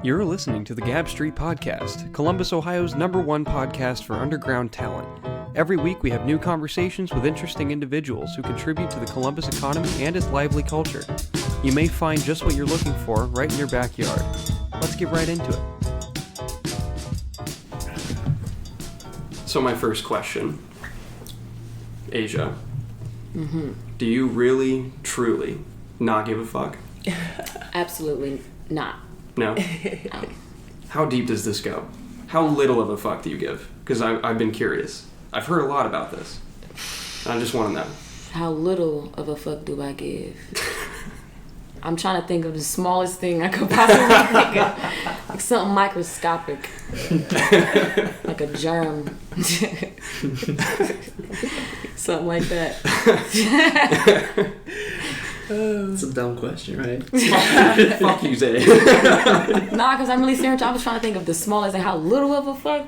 You're listening to the Gab Street Podcast, Columbus, Ohio's #1 podcast for underground talent. Every week we have new conversations with interesting individuals who contribute to the Columbus economy and its lively culture. You may find just what you're looking for right in your backyard. Let's get right into it. So my first question, Asia, do you really, truly not give a fuck? Absolutely not. No? How deep does this go? How little of a fuck do you give? Because I've been curious. I've heard a lot about this. I just want to know. How little of a fuck do I give? I'm trying to think of the smallest thing I could possibly think of. Like something microscopic. Like a germ. Something like that. It's a dumb question, right? Fuck you, Zay. Nah, because I'm really serious. I was trying to think of the smallest and how little of a fuck.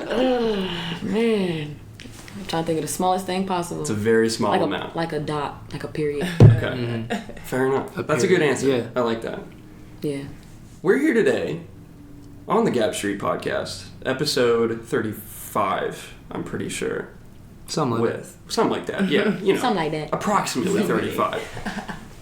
Oh, man. I'm trying to think of the smallest thing possible. It's a very small like amount. Like a dot, like a period. Okay. Fair enough. That's a good answer. Yeah. I like that. Yeah. We're here today on the Gab Street Podcast, episode 35, I'm pretty sure. Something like that. Yeah, you know. Something like that. Approximately 35.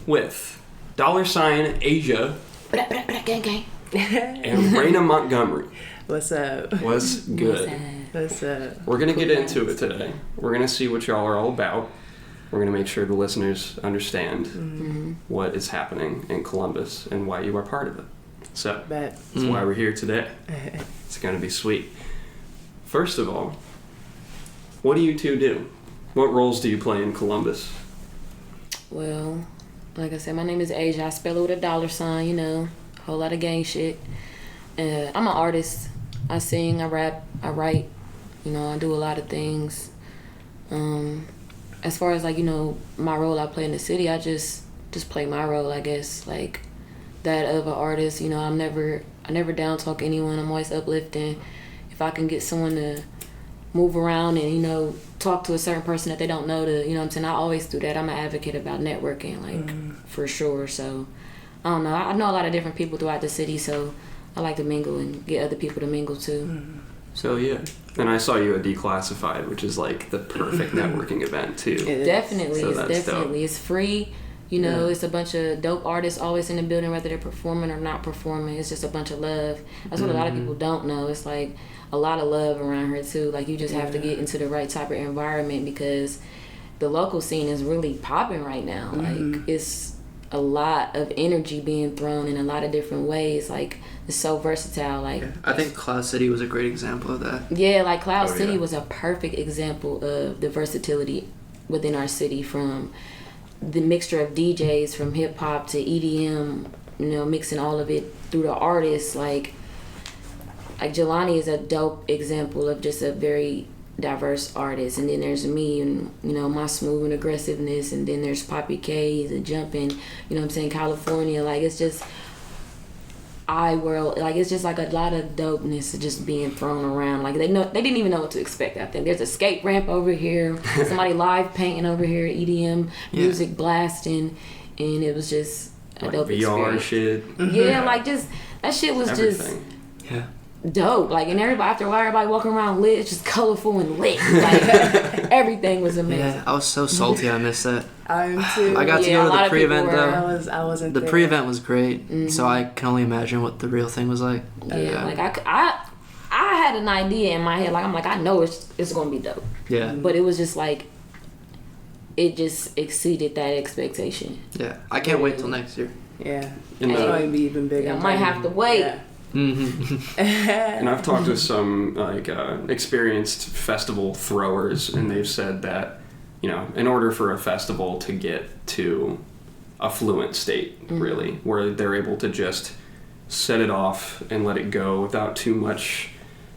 With $ Asia Gang, gang. and Reyna Montgomery. What's up? What's good? What's up? We're going to get into it today. We're going to see what y'all are all about. We're going to make sure the listeners understand what is happening in Columbus and why you are part of it. So, that's why we're here today. It's going to be sweet. First of all, what do you two do? What roles do you play in Columbus? Well, like I said, my name is Asia. I spell it with a $, you know, a whole lot of gang shit. I'm an artist. I sing, I rap, I write. You know, I do a lot of things. As far as like, you know, my role I play in the city, I just play my role, I guess, like that of an artist. You know, I never down talk anyone. I'm always uplifting. If I can get someone to move around and, you know, talk to a certain person that they don't know to, you know what I'm saying? I always do that. I'm an advocate about networking, like, for sure. So, I don't know. I know a lot of different people throughout the city, so I like to mingle and get other people to mingle, too. So, yeah. And I saw you at Declassified, which is, like, the perfect networking event, too. Definitely. So It's definitely. Dope. It's free. You know, It's a bunch of dope artists always in the building, whether they're performing or not performing. It's just a bunch of love. That's what a lot of people don't know. It's like a lot of love around here too. Like you just have to get into the right type of environment because the local scene is really popping right now. Like it's a lot of energy being thrown in a lot of different ways. Like it's so versatile. Like I think Cloud City was a great example of that. Yeah, like Cloud City was a perfect example of the versatility within our city, from the mixture of DJs from hip hop to EDM, you know, mixing all of it through the artists. Like Jelani is a dope example of just a very diverse artist. And then there's me and, you know, my smooth and aggressiveness. And then there's Poppy K, the jumping, you know what I'm saying, California. Like it's just iWorld. Like it's just like a lot of dopeness just being thrown around. Like they didn't even know what to expect. I think there's a skate ramp over here, somebody live painting over here, EDM music blasting, and it was just a dope VR experience. shit. Yeah, like just that shit was Everything. Yeah. dope. Like, and everybody, after a while, everybody walking around lit. It's just colorful and lit. Like everything was amazing. Yeah, I was so salty I missed that. I'm too. I got to go to the pre-event though. I wasn't The there. pre-event was great, so I can only imagine what the real thing was like. Yeah, like I had an idea in my head. Like I'm like, I know it's gonna be dope. Yeah. But it was just like, it just exceeded that expectation. Yeah. I can't wait till next year. Yeah. And It's going to be even bigger. I might have to wait. Yeah. And I've talked to some experienced festival throwers, and they've said that, you know, in order for a festival to get to a fluent state, really, where they're able to just set it off and let it go without too much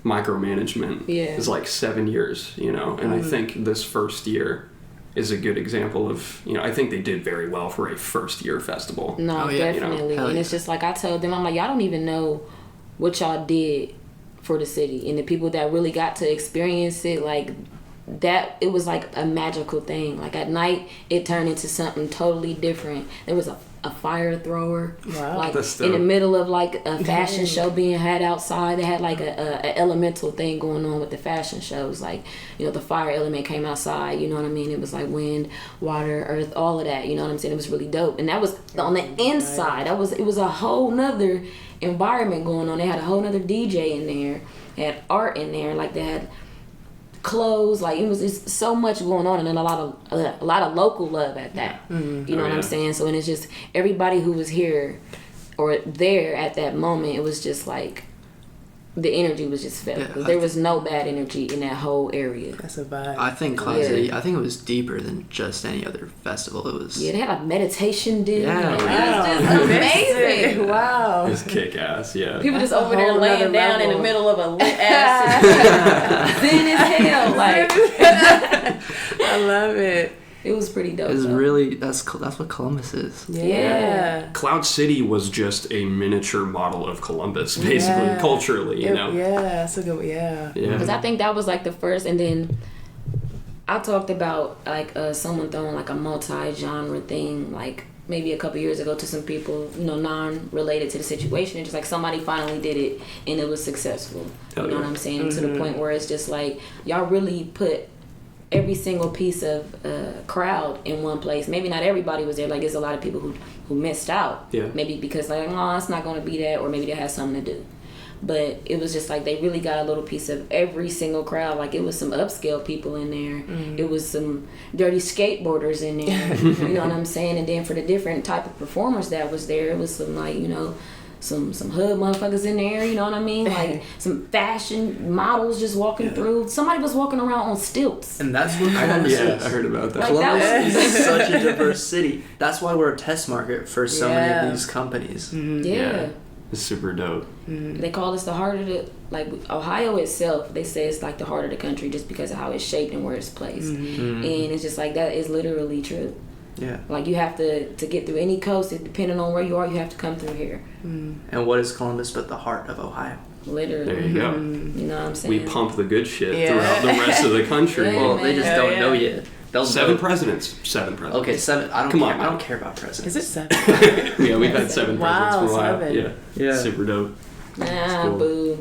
micromanagement, is like 7 years, you know. And I think this first year is a good example of, you know, I think they did very well for a first year festival. No, definitely. You know, and it's just like I told them, I'm like, y'all don't even know what y'all did for the city. And the people that really got to experience it, like that, it was like a magical thing. Like at night, it turned into something totally different. There was a a fire thrower, Wow. like That's in the dope. middle of like a fashion show being had outside. They had like a elemental thing going on with the fashion shows. Like, you know, the fire element came outside. You know what I mean? It was like wind, water, earth, all of that. You know what I'm saying? It was really dope, and that was on the inside. It was a whole nother environment going on. They had a whole nother DJ in there. They had art in there. Like they had clothes, like it was just so much going on, and then a lot of local love at that. You know what I'm saying? So, and it's just everybody who was here or there at that moment, it was just like the energy was just felt. Yeah, There was no bad energy in that whole area. That's a vibe. I think Cloud City, I think it was deeper than just any other festival. It was. Yeah, they had a meditation dinner. Yeah. Like, Wow. it was just amazing. Wow. It's kick ass, yeah. People just That's a over there whole laying nother down in the level. middle of a lit ass zen as hell. Like I love it. it was pretty dope. It was though. really that's what Columbus is. Yeah. Cloud City was just a miniature model of Columbus, basically, Yeah. culturally, you know? Yeah, that's a good. Yeah. Because I think that was like the first, and then I talked about like someone throwing like a multi-genre thing like maybe a couple years ago to some people, you know, non-related to the situation, and just like somebody finally did it and it was successful. Hell you know yeah. what I'm saying? To the point where it's just like y'all really put every single piece of crowd in one place. Maybe not everybody was there. Like there's a lot of people who missed out. Yeah. Maybe because like, oh, it's not going to be that, or maybe they had something to do. But it was just like they really got a little piece of every single crowd. Like it was some upscale people in there. It was some dirty skateboarders in there. You know what I'm saying? And then for the different type of performers that was there, it was some like, you know, some hood motherfuckers in there, you know what I mean? Like some fashion models just walking through. Somebody was walking around on stilts. And that's what Columbus Yeah, is. I heard about that. Like, that Columbus was- is such a diverse city. That's why we're a test market for so many Yeah. of these companies. Yeah. It's super dope. They call us the heart of the, like Ohio itself, they say it's like the heart of the country just because of how it's shaped and where it's placed. And it's just like that is literally true. Yeah. Like you have to get through any coast, depending on where you are, you have to come through here. And what is Columbus but the heart of Ohio? Literally. There you go. You know what I'm saying? We pump the good shit Yeah. throughout the rest of the country. Yeah. Well, they just Hell don't know yet. They'll Seven know. presidents. Okay, 7. I don't Come care. on, I don't man. care about presidents. Is it 7? Yeah, we've had 7 Wow, presidents for a while. 7. Yeah. Yeah. Super dope. Nah, cool. boo.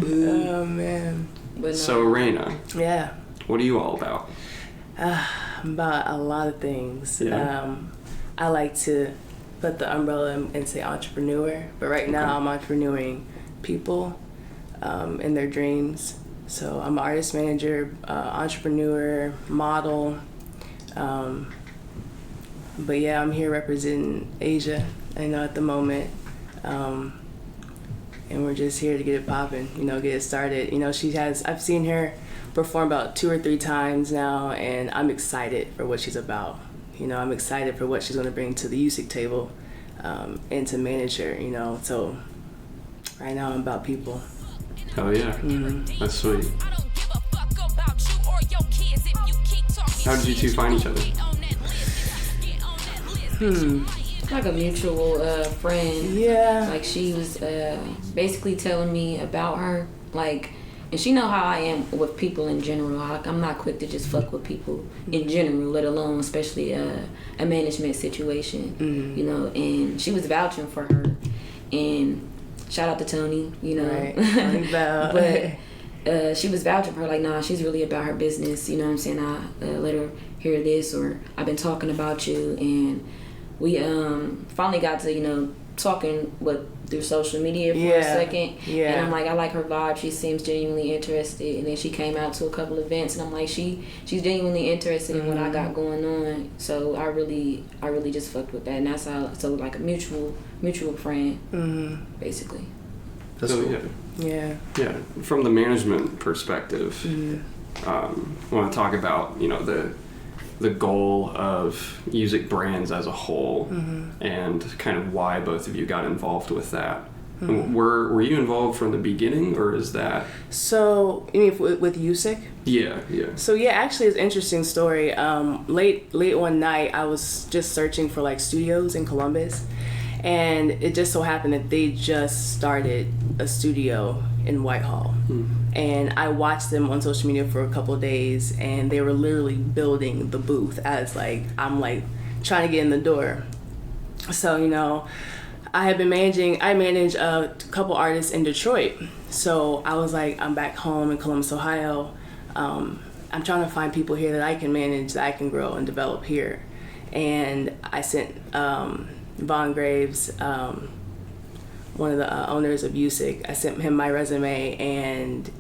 Oh man. But no. So, Reyna, Yeah. what are you all about? I'm about a lot of things. Yeah. I like to put the umbrella and say entrepreneur, but right now I'm entrepreneuring people in their dreams. So I'm an artist manager, entrepreneur, model. But yeah, I'm here representing Asia, I know, at the moment. And we're just here to get it popping, you know, get it started. You know, I've seen her perform about 2 or 3 times now, and I'm excited for what she's about. You know, I'm excited for what she's going to bring to the USIC table and to manage her, you know. So right now I'm about people. Oh, yeah. That's sweet. How did you two find each other? like a mutual friend. Yeah. Like she was basically telling me about her, like, and she know how I am with people in general. I'm not quick to just fuck with people in general, let alone especially a management situation, you know. And she was vouching for her, and shout out to Tony, you know. Right. Tony Bell. But she was vouching for her, like, nah, she's really about her business, you know what I'm saying? I let her hear this, or I've been talking about you, and we finally got to, you know, talking through social media for a second. Yeah. And I'm like, I like her vibe. She seems genuinely interested. And then she came out to a couple events, and I'm like, she's genuinely interested in what I got going on. So I really just fucked with that, and that's how. So like a mutual friend, basically. That's So, cool. Yeah. Yeah, from the management perspective, I want to talk about, you know, the goal of USIC Brands as a whole, and kind of why both of you got involved with that. Were you involved from the beginning, or is that? So you mean with USIC? Yeah. So yeah, actually, it's an interesting story. Late one night, I was just searching for like studios in Columbus, and it just so happened that they just started a studio in Whitehall. And I watched them on social media for a couple of days, and they were literally building the booth as like I'm like trying to get in the door. So, you know, I manage a couple artists in Detroit. So I was like, I'm back home in Columbus, Ohio. I'm trying to find people here that I can manage, that I can grow and develop here. And I sent Vaughn Graves, one of the owners of USIC, I sent him my resume, and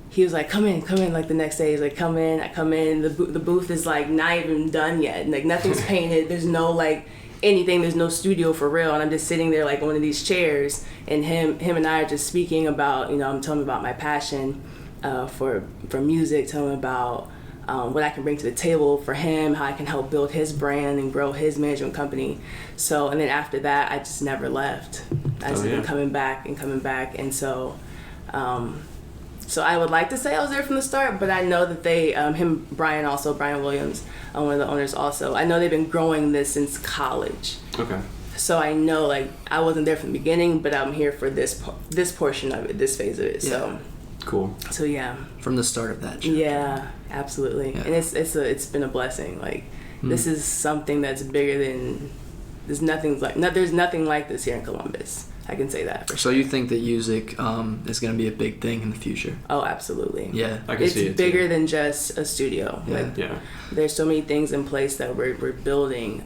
he was like, come in, like the next day. He's like, come in, I come in, the booth is like not even done yet. Like nothing's painted, there's no like anything, there's no studio for real. And I'm just sitting there like one of these chairs, and him and I are just speaking about, you know, I'm telling him about my passion for music, telling him about what I can bring to the table for him, how I can help build his brand and grow his management company. So, and then after that, I just never left. I just been coming back. And so, so I would like to say I was there from the start, but I know that they, Brian Williams, one of the owners also, I know they've been growing this since college. Okay. So I know, like, I wasn't there from the beginning, but I'm here for this portion of it, this phase of it. Yeah. So cool. So yeah. From the start of that chapter. Yeah, absolutely. Yeah. And it's been a blessing. Like this is something that's bigger than there's nothing like this here in Columbus. I can say that for sure. So you think that USIC is going to be a big thing in the future? Oh, absolutely. Yeah, I can see it. It's bigger than just a studio. Yeah. Like, there's so many things in place that we're building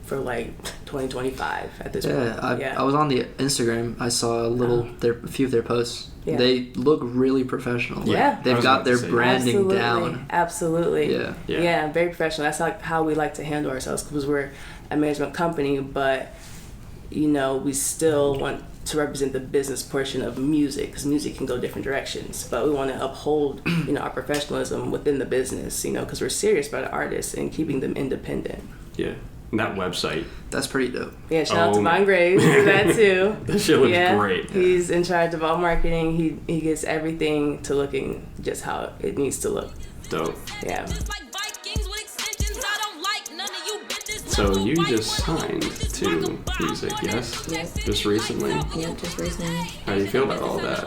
for like 2025 at this point. I was on the Instagram. I saw a few of their posts. Yeah. They look really professional. Yeah. They've got their branding down. Absolutely. Yeah. Very professional. That's how we like to handle ourselves, because we're a management company, but you know, we still want to represent the business portion of music, because music can go different directions, but we want to uphold, you know, our professionalism within the business, you know, because we're serious about the artists and keeping them independent. Yeah. And that website. That's pretty dope. Yeah, shout out to Vaughn Graves for that too. That shit looks great. He's in charge of all marketing. He gets everything to looking just how it needs to look. Dope. Yeah. So you just signed to USIC, yes? Yes. Just recently? Yeah, just recently. How do you feel about all that?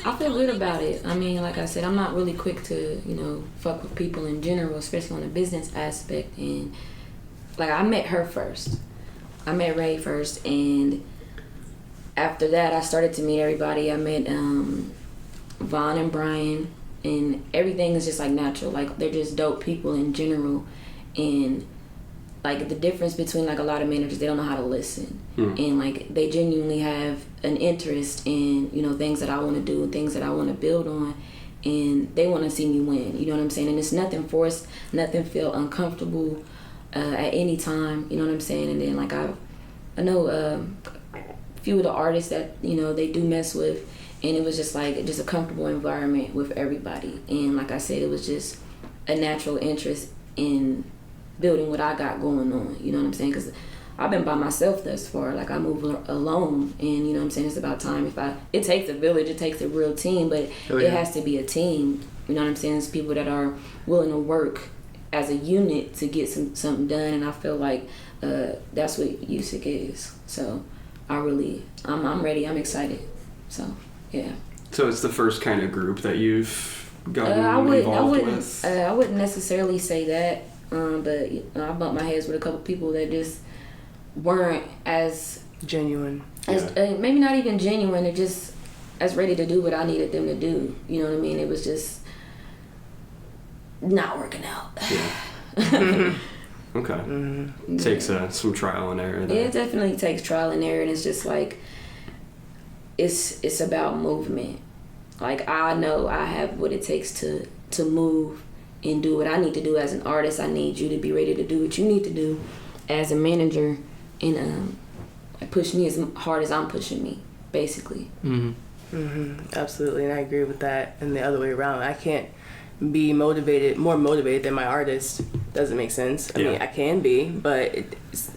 I feel good about it. I mean, like I said, I'm not really quick to, you know, fuck with people in general, especially on the business aspect. And like, I met her first. I met Ray first, and after that, I started to meet everybody. I met Vaughn and Brian, and everything is just like natural. Like, they're just dope people in general. And like, the difference between like a lot of managers, they don't know how to listen. And like, they genuinely have an interest in, you know, things that I want to do, things that I want to build on, and they want to see me win. You know what I'm saying? And it's nothing forced, nothing feel uncomfortable at any time. You know what I'm saying? And then like, I know a few of the artists that, you know, they do mess with, and it was just like a comfortable environment with everybody. And like I said, it was just a natural interest in building what I got going on, you know what I'm saying? Because I've been by myself thus far. Like, I move alone, and you know what I'm saying, it's about time. It takes a village, it takes a real team, but it has to be a team, you know what I'm saying? It's people that are willing to work as a unit to get something done, and I feel like that's what USIC is. So I'm ready, I'm excited. So yeah. So it's the first kind of group that you've gotten involved with? I wouldn't necessarily say that. But you know, I bumped my heads with a couple people that just weren't as genuine, maybe not even genuine. They're just as ready to do what I needed them to do. You know what I mean? It was just not working out. Yeah. Okay. Mm-hmm. Takes some trial and error. Yeah, it definitely takes trial and error, and it's just like it's about movement. Like, I know I have what it takes to move and do what I need to do as an artist. I need you to be ready to do what you need to do as a manager, and push me as hard as I'm pushing me, basically. Absolutely, and I agree with that. And the other way around, I can't be more motivated than my artist. Doesn't make sense. I mean, I can be, but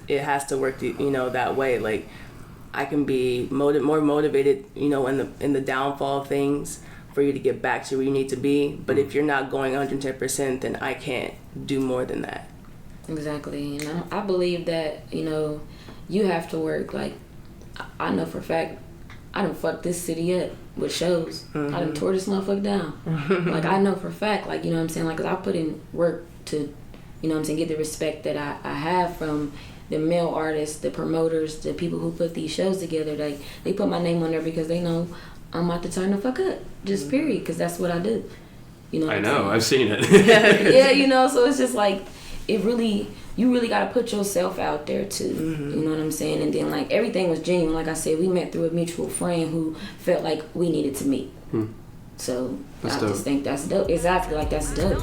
it has to work, you know, that way. Like, I can be more motivated, you know, in the downfall of things, for you to get back to where you need to be. But if you're not going 110%, then I can't do more than that. Exactly. And I believe that, you know, you have to work. Like, I know for a fact, I done fucked this city up with shows. I done tore this motherfucker down. Like, I know for a fact, like, you know what I'm saying? Like, 'cause I put in work to, you know what I'm saying, get the respect that I have from the male artists, the promoters, the people who put these shows together. They put my name on there because they know I'm about to turn the fuck up. Just period, because that's what I do. You know. I know. I've seen it. Yeah, you know. So it's just like you really got to put yourself out there too. You know what I'm saying? And then like everything was genuine. Like I said, we met through a mutual friend who felt like we needed to meet. So that's I dope. just think that's dope. Exactly, like that's dope.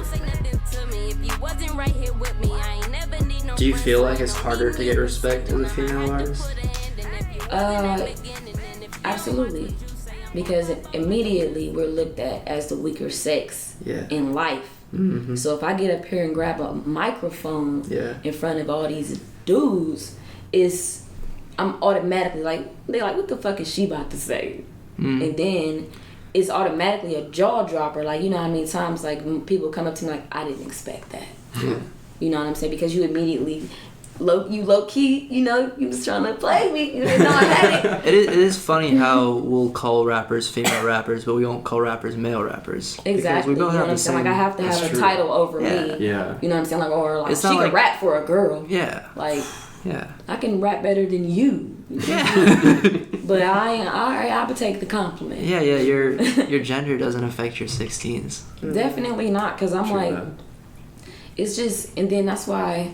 Do you feel like it's harder to get respect as a female artist? Absolutely. Because immediately we're looked at as the weaker sex in life. So if I get up here and grab a microphone in front of all these dudes, I'm automatically like, they're like, what the fuck is she about to say? And then it's automatically a jaw dropper. Like, you know how many times like people come up to me like, I didn't expect that. You know what I'm saying? Because you immediately low key, you know, you was trying to play me. You didn't know I had it. It is funny how we'll call rappers female rappers, but we won't call rappers male rappers. Exactly. We both you know have what I'm saying? Like, I have to have a title over me. Yeah. You know what I'm saying? Like, or like, It's she not can like- rap for a girl. Yeah. Like, Yeah. I can rap better than you. Yeah. But I would take the compliment. Yeah. Your gender doesn't affect your 16s. Definitely not, because I'm like, it's just, and then that's why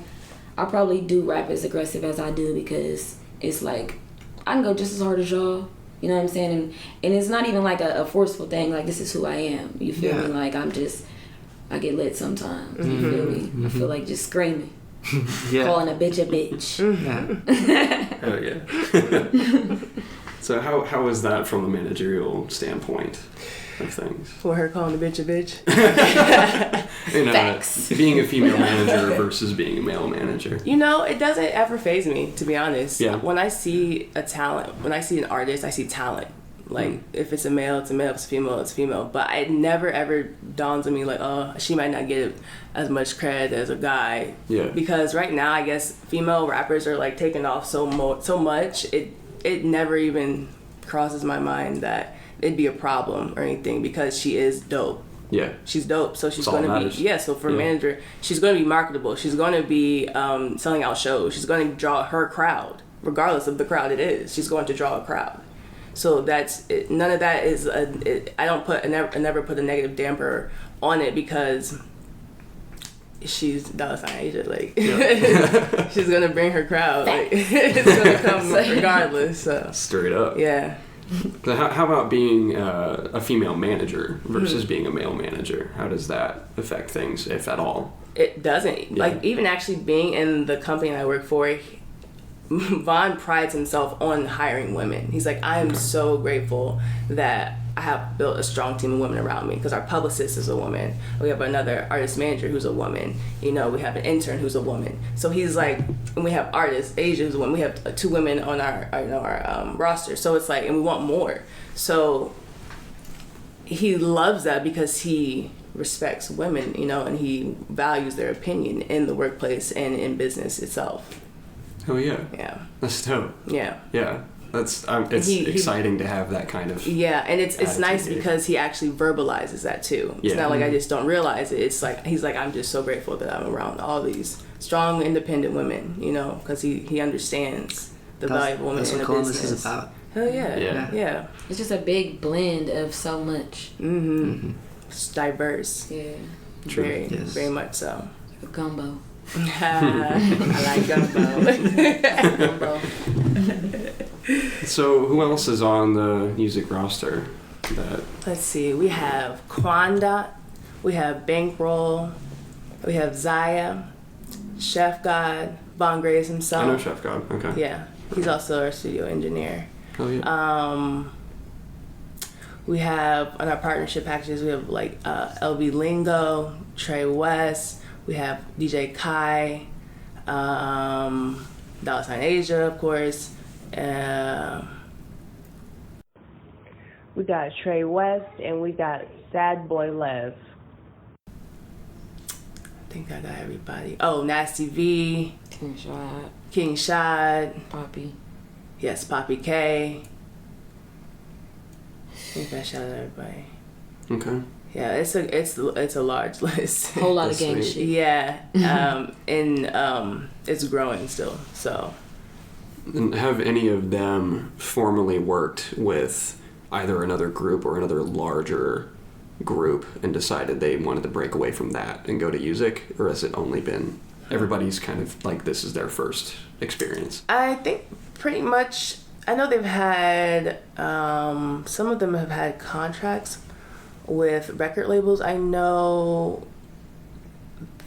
I probably do rap as aggressive as I do, because it's like, I can go just as hard as y'all. You know what I'm saying? And it's not even like a forceful thing. Like, this is who I am. You feel me? Like, I get lit sometimes. You feel me? I feel like just screaming. Calling a bitch a bitch. Oh yeah. So how is that from a managerial standpoint of things? For her calling the bitch a bitch. Facts. Being a female manager versus being a male manager. You know, it doesn't ever faze me, to be honest. Yeah. When I see a talent, when I see an artist, I see talent. Like, if it's a male, it's a male. If it's female, it's female. But it never, ever dawns on me like, oh, she might not get as much credit as a guy. Yeah. Because right now, I guess female rappers are, like, taking off so much, it never even crosses my mind that it'd be a problem or anything, because she is dope. Yeah. She's dope, so she's That's all going that to be... matters. Yeah, so for a manager, she's going to be marketable. She's going to be selling out shows. She's going to draw her crowd, regardless of the crowd it is. She's going to draw a crowd. So that's it. None of that is I never put a negative damper on it, because she's $sign Asia, like she's gonna bring her crowd, like it's gonna come regardless. So Straight up. yeah. So how about being a female manager versus being a male manager? How does that affect things, if at all? It doesn't. Like, even actually being in the company I work for, Vaughn prides himself on hiring women. He's like, I am so grateful that I have built a strong team of women around me, because our publicist is a woman. We have another artist manager who's a woman. You know, we have an intern who's a woman. So he's like, and we have artists, Asia who's a woman. We have 2 women on our roster. So it's like, and we want more. So he loves that, because he respects women, you know, and he values their opinion in the workplace and in business itself. Oh yeah. Yeah. That's dope. Yeah. Yeah. That's it's exciting to have that kind of. Yeah, and it's nice attitude. because he actually verbalizes that too. It's not like I just don't realize it. It's like he's like, I'm just so grateful that I'm around all these strong, independent women, you know, because he understands the value of women in the Columbus business. is about. Hell yeah. Yeah. It's just a big blend of so much. It's diverse. Yeah. True. Very much so. A gumbo. I like gumbo. So who else is on the music roster? Let's see. We have Quandot. We have Bankroll. We have Zaya. Chef God. Von Graves himself. I know Chef God. Okay. Yeah. He's also our studio engineer. Oh yeah. We have on our partnership packages, we have like LB Lingo, Trey West. We have DJ Kai, $sign Asia, of course. We got Trey West, and we got Sad Boy Lev. I think I got everybody. Oh, Nasty V. King Shad. Shad. Poppy. Yes, Poppy K. think that shout out everybody. Okay. Yeah, it's a large list. Whole lot of That's gang sweet. shit. Yeah, and it's growing still. So. And have any of them formally worked with either another group or another larger group and decided they wanted to break away from that and go to USIC, or has it only been everybody's kind of like this is their first experience? I think pretty much. I know they've had some of them have had contracts with record labels. I know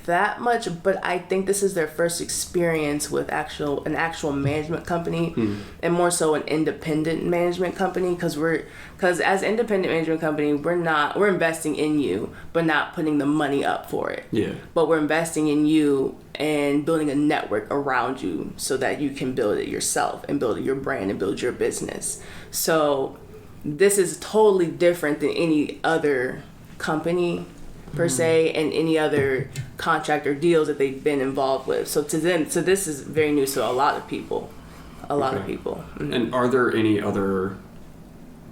that much, but I think this is their first experience with an actual management company, and more so an independent management company, because as independent management company, we're investing in you, but not putting the money up for it. Yeah. But we're investing in you and building a network around you so that you can build it yourself and build your brand and build your business. So this is totally different than any other company per se, and any other contract or deals that they've been involved with. So this is very new to a lot of people. And are there any other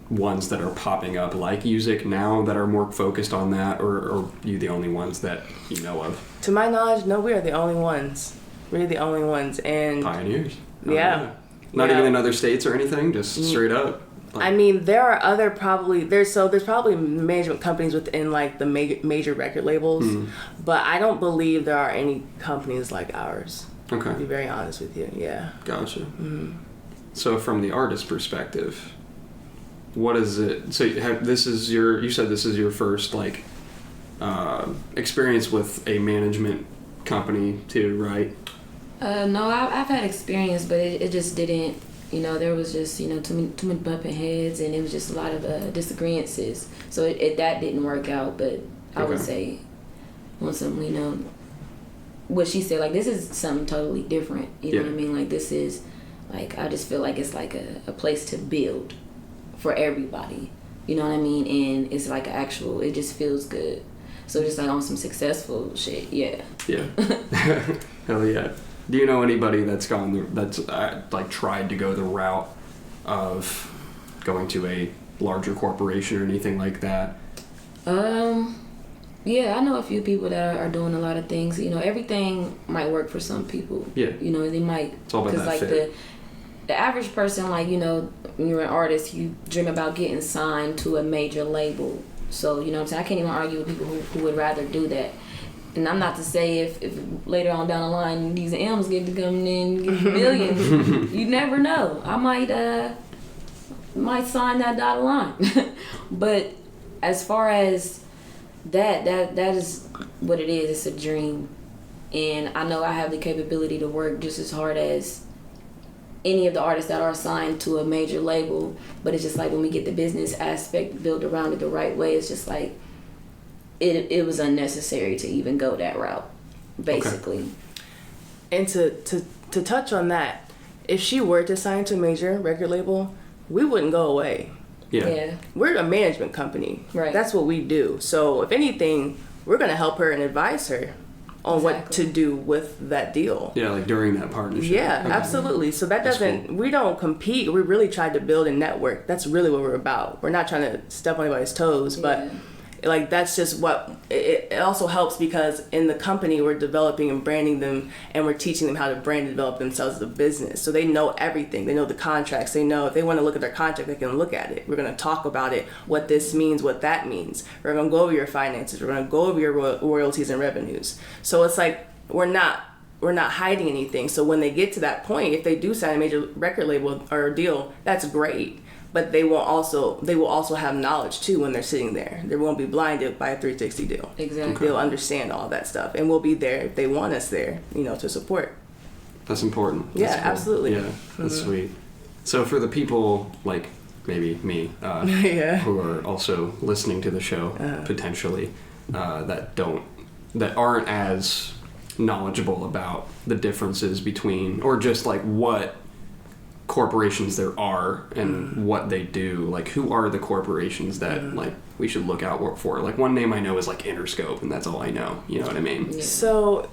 ones that are popping up like USIC now that are more focused on that, or are you the only ones that you know of? To my knowledge, no, we are the only ones. We're the only ones, and Pioneers. Yeah. Not Yeah. even in other states or anything, just straight up. I mean, there are other there's probably management companies within like the major record labels, but I don't believe there are any companies like ours. Okay. To be very honest with you, yeah. Gotcha. So from the artist perspective, what is it? So you said this is your first like experience with a management company too, right? No, I've had experience, but it just didn't. There was just, too many bumping heads, and it was just a lot of disagreements. So that didn't work out, but I would say, on some, what she said, like, this is something totally different. You know what I mean? Like, this is, like, I just feel like it's like a place to build for everybody. You know what I mean? And it's like it just feels good. So just like on some successful shit, yeah. Yeah. Hell yeah. Do you know anybody that's like tried to go the route of going to a larger corporation or anything like that? Yeah, I know a few people that are doing a lot of things. Everything might work for some people. Yeah. They might. It's all about that like fit. The average person, like, when you're an artist, you dream about getting signed to a major label. So, what I'm saying? I can't even argue with people who would rather do that. And I'm not to say if later on down the line these M's get to come in give millions, you never know. I might sign that dotted line. But as far as that is what it is. It's a dream, and I know I have the capability to work just as hard as any of the artists that are signed to a major label. But it's just like when we get the business aspect built around it the right way, it's just like it was unnecessary to even go that route, basically. Okay. And to touch on that, if she were to sign to a major record label, we wouldn't go away. Yeah. We're a management company. Right. That's what we do. So if anything, we're going to help her and advise her on what to do with that deal. Yeah, like during that partnership. Yeah, absolutely. So that's cool. We don't compete. We really tried to build a network. That's really what we're about. We're not trying to step on anybody's toes, but like that's just what it also helps, because in the company we're developing and branding them, and we're teaching them how to brand and develop themselves as a business. So they know everything. They know the contracts. They know if they want to look at their contract, they can look at it. We're going to talk about it, what this means, what that means. We're going to go over your finances. We're going to go over your royalties and revenues. So it's like we're not hiding anything. So when they get to that point, if they do sign a major record label or deal, that's great. But they will also have knowledge too when they're sitting there. They won't be blinded by a 360 deal. Exactly. They'll understand all that stuff, and we'll be there if they want us there, to support. That's important. Yeah, That's cool. absolutely. Yeah, that's sweet. So for the people like maybe me, who are also listening to the show potentially, that aren't as knowledgeable about the differences between, or just like what corporations there are and what they do, like who are the corporations that like we should look out for? Like one name I know is like Interscope, and that's all I know. You know what I mean? Yeah. So,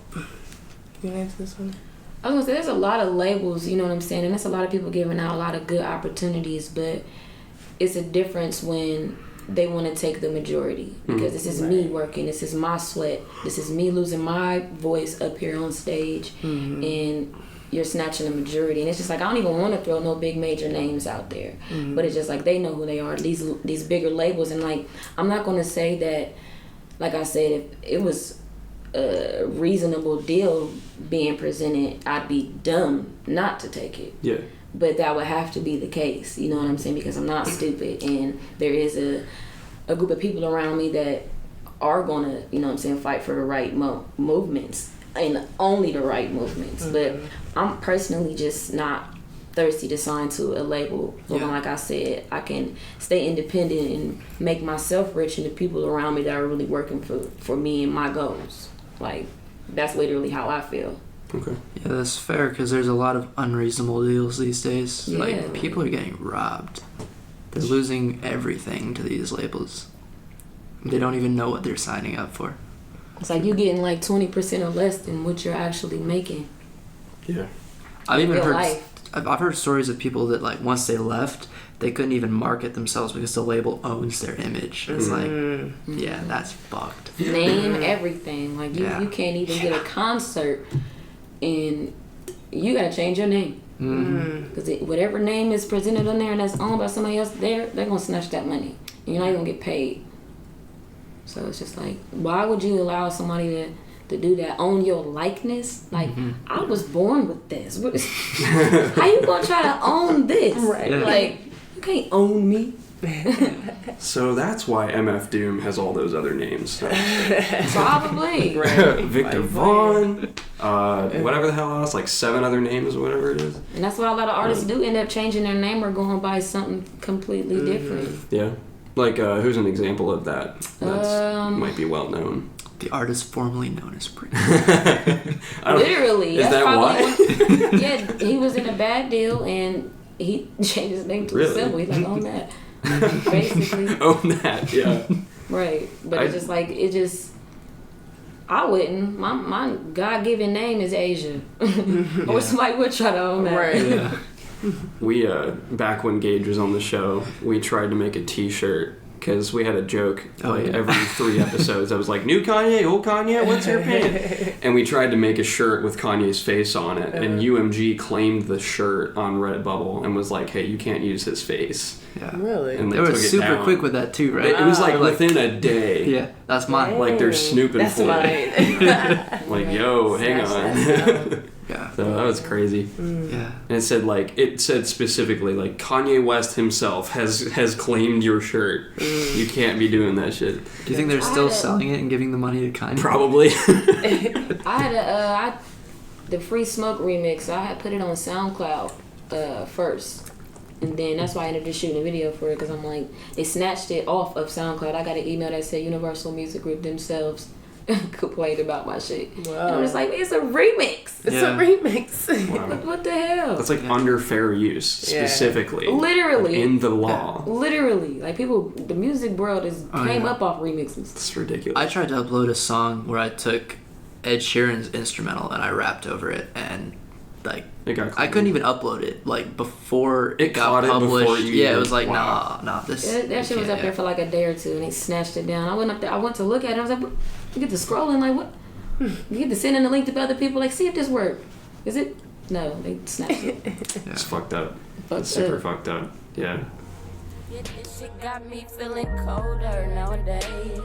you answer this one? I was gonna say there's a lot of labels, you know what I'm saying, and there's a lot of people giving out a lot of good opportunities, but it's a difference when they want to take the majority, because this is me working, this is my sweat, this is me losing my voice up here on stage, and you're snatching the majority. And it's just like, I don't even want to throw no big major names out there, but it's just like, they know who they are, these bigger labels. And like, I'm not going to say that, like I said, if it was a reasonable deal being presented, I'd be dumb not to take it. Yeah. But that would have to be the case, you know what I'm saying? Because I'm not stupid, and there is a group of people around me that are gonna, you know what I'm saying, fight for the right movements, and only the right movements. But I'm personally just not thirsty to sign to a label. But like I said, I can stay independent and make myself rich, and the people around me that are really working for me and my goals. Like, that's literally how I feel. Okay. Yeah, that's fair, because there's a lot of unreasonable deals these days. Yeah. Like, people are getting robbed. They're losing everything to these labels. They don't even know what they're signing up for. It's like you're getting like 20% or less than what you're actually making. Yeah. I've even Real heard life. I've heard stories of people that, like, once they left, they couldn't even market themselves because the label owns their image. It's like, yeah, that's fucked. Name everything. Like, you can't even get a concert, and you gotta change your name. Because whatever name is presented on there and that's owned by somebody else, they're gonna snatch that money, and you're not even gonna get paid. So it's just like, why would you allow somebody to do that? Own your likeness? Like, I was born with this. How you gonna try to own this? Right. Yeah. Like, you can't own me. So that's why MF Doom has all those other names. Probably. Victor Vaughn, whatever the hell else, like 7 other names or whatever it is. And that's why a lot of artists do end up changing their name or going by something completely different. Yeah. Like, who's an example of that? That might be well known. The artist formerly known as Prince. Literally. Is That's that probably why? Yeah, he was in a bad deal and he changed his name to a symbol. He's like, own that. Basically. Own that, yeah. Right. But it's just like, I wouldn't. My God-given name is Asia. Or somebody would try to own that. Right. Yeah. We, back when Gage was on the show, we tried to make a t-shirt because we had a joke every 3 episodes. I was like, new Kanye, old Kanye, what's your opinion? And we tried to make a shirt with Kanye's face on it, and UMG claimed the shirt on Redbubble and was like, hey, you can't use his face. Yeah. Really? And They were took it super down. quick with that too, right? It was like within a day. Yeah, that's mine. Like they're snooping That's for it. mine. Like, yo, hang on. Yeah. So that was crazy. Yeah. And it said specifically, like, Kanye West himself has claimed your shirt. You can't be doing that shit. Do you think they're still selling it and giving the money to Kanye? Probably. I had the Free Smoke remix. I had put it on SoundCloud first, and then that's why I ended up just shooting a video for it, because I'm like, they snatched it off of SoundCloud. I got an email that said Universal Music Group themselves complained about my shit. Wow. And I'm just like, it's a remix. It's a remix. Wow. What the hell? That's like under fair use, specifically. Literally. Like, in the law. Literally. Like, people, the music world came yeah. up off remixes. It's ridiculous. I tried to upload a song where I took Ed Sheeran's instrumental and I rapped over it, and like It got I couldn't even upload it like before It got caught it published. before you Yeah, it did. was like Wow. nah, this That shit was up there for like a day or two, and they snatched it down. I went up there. I went to look at it. I was like, what? You get to scrolling, like, what? You get to sending the link to other people, like, see if this worked. Is it? No, they snatched it. It's fucked up. Fucked It's super up. fucked up. Yeah. This shit got me feeling colder nowadays.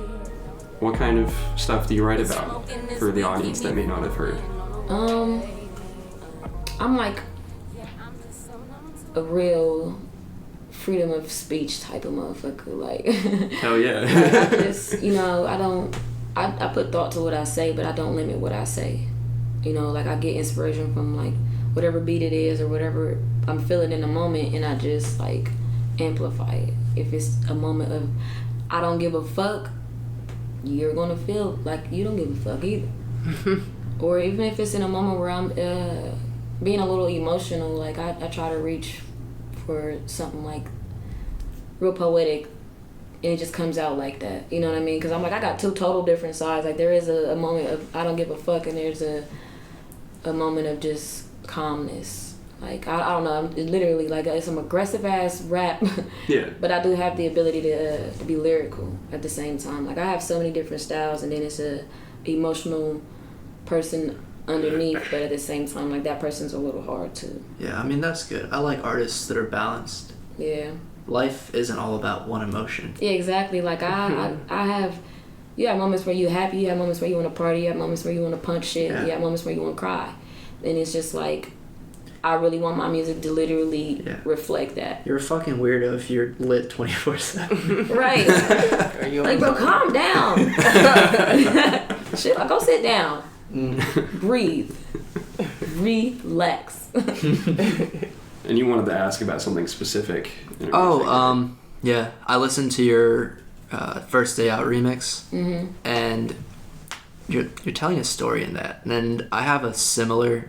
What kind of stuff do you write about for the audience that may not have heard? I'm like a real freedom of speech type of motherfucker. Like, Hell yeah. I just, I put thought to what I say, but I don't limit what I say. Like, I get inspiration from, like, whatever beat it is or whatever I'm feeling in the moment, and I just, like, amplify it. If it's a moment of I don't give a fuck, you're gonna feel like you don't give a fuck either. Or even if it's in a moment where I'm being a little emotional, like, I try to reach for something, like, real poetic, and it just comes out like that. You know what I mean? Because I'm like, I got 2 total different sides. Like, there is a moment of I don't give a fuck, and there's a moment of just calmness. Like I don't know, I'm literally like some aggressive ass rap. Yeah. But I do have the ability to be lyrical at the same time. Like I have so many different styles, and then it's a emotional person underneath, but at the same time, like that person's a little hard too. Yeah, I mean that's good. I like artists that are balanced. Yeah. Life isn't all about one emotion. Yeah, exactly. Like I have, you have moments where you're happy, you have moments where you want to party, you have moments where you want to punch shit, you have moments where you want to cry, and it's just like, I really want my music to literally reflect that. You're a fucking weirdo if you're lit 24/7. Right. Like, bro, calm down. Shit, like, go sit down. Breathe. Relax. And you wanted to ask about something specific. Yeah. I listened to your First Day Out remix, and you're telling a story in that. And I have a similar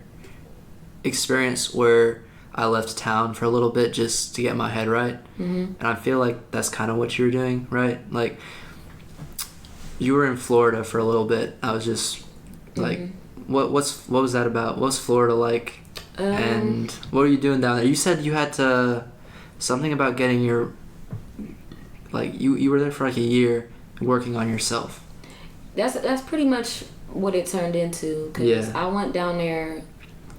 experience where I left town for a little bit just to get my head right, and I feel like that's kind of what you were doing, right? Like you were in Florida for a little bit. I was just like, what was that about? What's Florida like? And what were you doing down there? You said you had to something about getting your you were there for like a year working on yourself. That's pretty much what it turned into, because I went down there.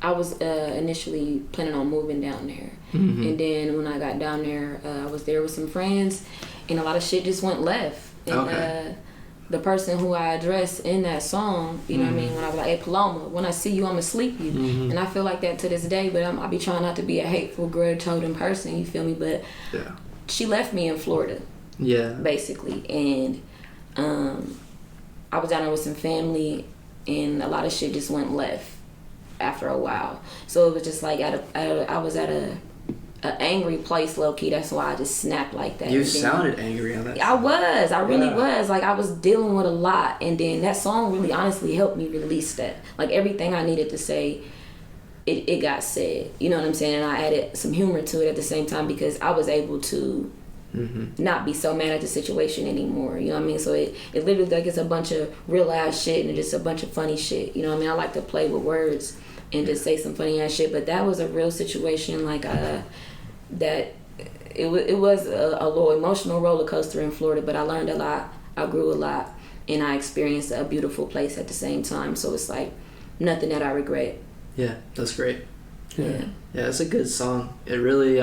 I was initially planning on moving down there, and then when I got down there, I was there with some friends, and a lot of shit just went left. And the person who I addressed in that song, you know what I mean, when I was like, "Hey Paloma, when I see you, I'ma sleep you," and I feel like that to this day. But I be trying not to be a hateful, grudge-holding person. You feel me? But she left me in Florida, basically, and I was down there with some family, and a lot of shit just went left after a while. So it was just like I was at a angry place, low key. That's why I just snapped like that. You sounded angry on that. I really was. Like I was dealing with a lot, and then that song really honestly helped me release that. Like everything I needed to say, it got said. You know what I'm saying? And I added some humor to it at the same time, because I was able to not be so mad at the situation anymore. You know what I mean? So it literally, like, it's a bunch of real ass shit and just a bunch of funny shit. You know what I mean? I like to play with words and just say some funny ass shit, but that was a real situation. Like that it was a little emotional roller coaster in Florida, but I learned a lot, I grew a lot, and I experienced a beautiful place at the same time. So it's like nothing that I regret. Yeah, that's great. Yeah, it's a good song. It really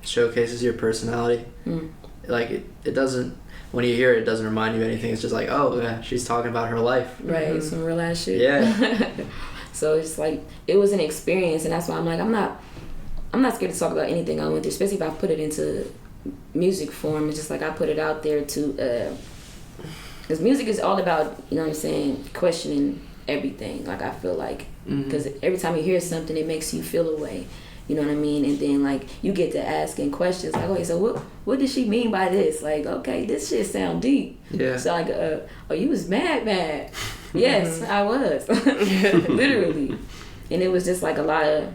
showcases your personality. Like it doesn't, when you hear it, it doesn't remind you of anything. It's just like, oh yeah, she's talking about her life. Right, some real ass shit. Yeah. So it's like, it was an experience, and that's why I'm like, I'm not scared to talk about anything I went through, especially if I put it into music form. It's just like I put it out there to, because music is all about, you know what I'm saying, questioning everything. Like I feel like, because every time you hear something, it makes you feel a way. You know what I mean? And then like you get to asking questions like, okay, so what did she mean by this? Like, okay, this shit sound deep. Yeah. So like, oh, you was mad. Yes, I was. Literally. And it was just like a lot of,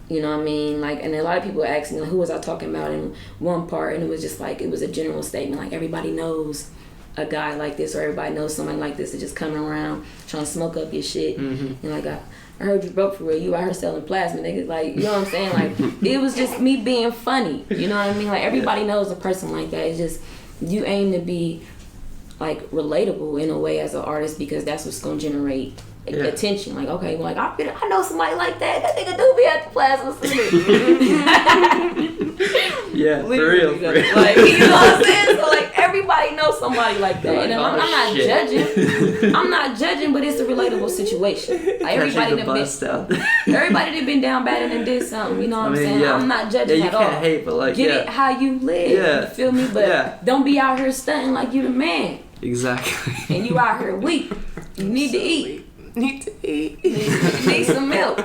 you know what I mean? Like, and a lot of people asked me, like, who was I talking about in one part? And it was just like, it was a general statement. Like, everybody knows a guy like this, or everybody knows somebody like this that's just coming around trying to smoke up your shit. And like, I heard you broke for real. You out here selling plasma, niggas. Like, you know what I'm saying? Like, it was just me being funny. You know what I mean? Like, everybody knows a person like that. It's just, you aim to be, like, relatable in a way as an artist, because that's what's going to generate attention. Like, okay, well, like, I know somebody like that. That nigga do be at the plasma center. Yeah, for real. Like, you know what I'm saying? So, like, everybody knows somebody like that. And I'm not judging. I'm not judging, but it's a relatable situation. Like, everybody that been down bad and did something. You know what I'm saying? Yeah. I'm not judging at all. You can't hate, but like, get it how you live. Yeah. You feel me? But don't be out here stunting like you the man. Exactly. And you out here weak. You need to eat. Need some milk.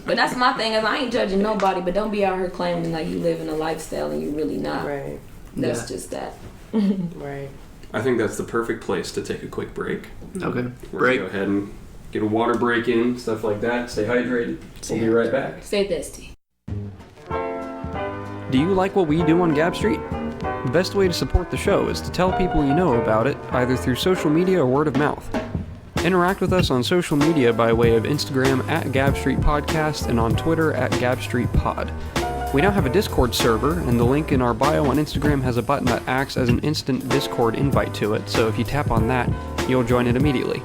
But that's my thing, is I ain't judging nobody, but don't be out here claiming like you live in a lifestyle and you really not. Right. That's just that. Right. I think that's the perfect place to take a quick break. Okay. We're gonna go ahead and get a water break in, stuff like that. Stay hydrated. We'll be right back. Stay thirsty. Do you like what we do on Gap Street? The best way to support the show is to tell people you know about it, either through social media or word of mouth. Interact with us on social media by way of Instagram at Gab Street Podcast and on Twitter at Gab Street Pod. We now have a Discord server, and the link in our bio on Instagram has a button that acts as an instant Discord invite to it, so if you tap on that, you'll join it immediately.